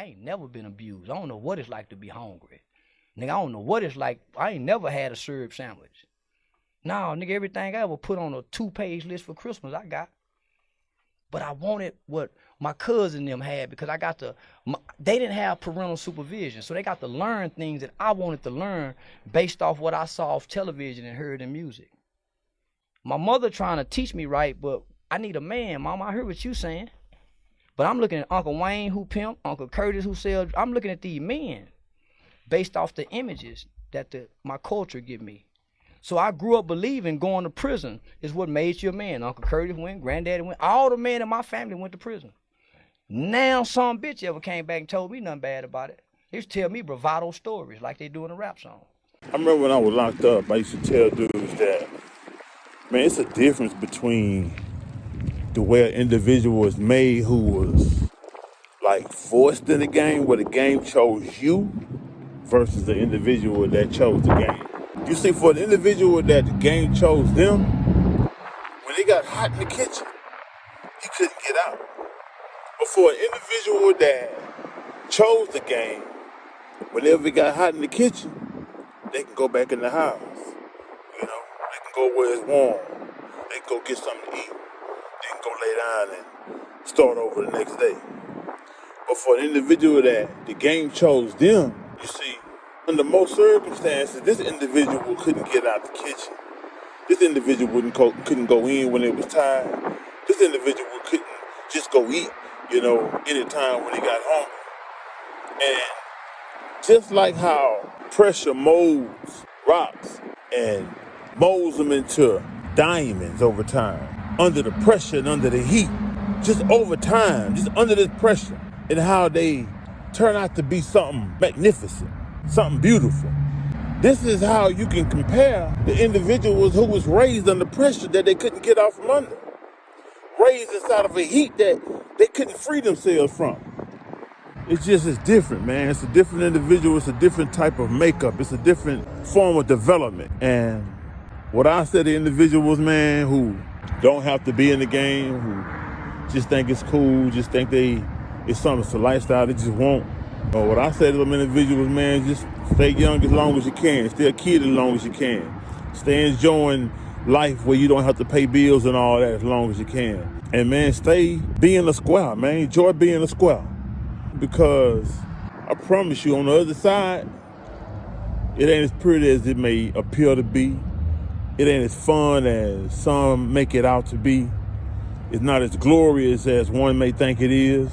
I ain't never been abused. I don't know what it's like to be hungry. Nigga, I don't know what it's like. I ain't never had a syrup sandwich. No, nigga, everything I ever put on a 2-page list for Christmas, I got. But I wanted what my cousin them had because they didn't have parental supervision. So they got to learn things that I wanted to learn based off what I saw off television and heard in music. My mother trying to teach me right, but I need a man, Mama. I heard what you saying. But I'm looking at Uncle Wayne who pimp, Uncle Curtis who sells. I'm looking at these men based off the images that my culture give me. So I grew up believing going to prison is what made you a man. Uncle Curtis went, Granddaddy went, all the men in my family went to prison. Now some bitch ever came back and told me nothing bad about it. They used to tell me bravado stories like they do in a rap song. I remember when I was locked up, I used to tell dudes that, man, it's a difference between the way an individual was made who was like forced in the game, where the game chose you, versus the individual that chose the game. You see, for the individual that the game chose them, when they got hot in the kitchen, he couldn't get out. But for an individual that chose the game, whenever it got hot in the kitchen, they can go back in the house. You know, they can go where it's warm. They can go get something to eat. They can go lay down and start over the next day. But for an individual that the game chose them, you see, under most circumstances, this individual couldn't get out the kitchen. This individual couldn't go in when it was time. This individual couldn't just go eat, you know, anytime when he got hungry. And just like how pressure molds rocks and molds them into diamonds over time, under the pressure and under the heat, just over time, just under this pressure, and how they turn out to be something magnificent, something beautiful. This is how you can compare the individuals who was raised under pressure that they couldn't get out from under. Raised inside of a heat that they couldn't free themselves from. It's different, man. It's a different individual. It's a different type of makeup. It's a different form of development. And what I say to individuals, man, who don't have to be in the game, who just think it's cool, just think it's something, it's a lifestyle they just want. Or what I say to them individuals, man, just stay young as long as you can. Stay a kid as long as you can. Stay enjoying life where you don't have to pay bills and all that as long as you can. And man, stay being a square, man. Enjoy being a square. Because I promise you, on the other side, it ain't as pretty as it may appear to be. It ain't as fun as some make it out to be. It's not as glorious as one may think it is.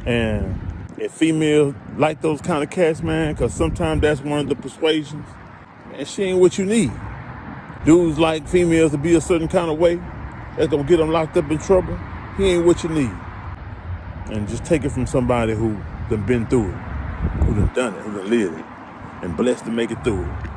And if females like those kind of cats, man, because sometimes that's one of the persuasions, man, she ain't what you need. Dudes like females to be a certain kind of way, that's gonna get them locked up in trouble. He ain't what you need. And just take it from somebody who done been through it, who done done it, who done lived it, and blessed to make it through it.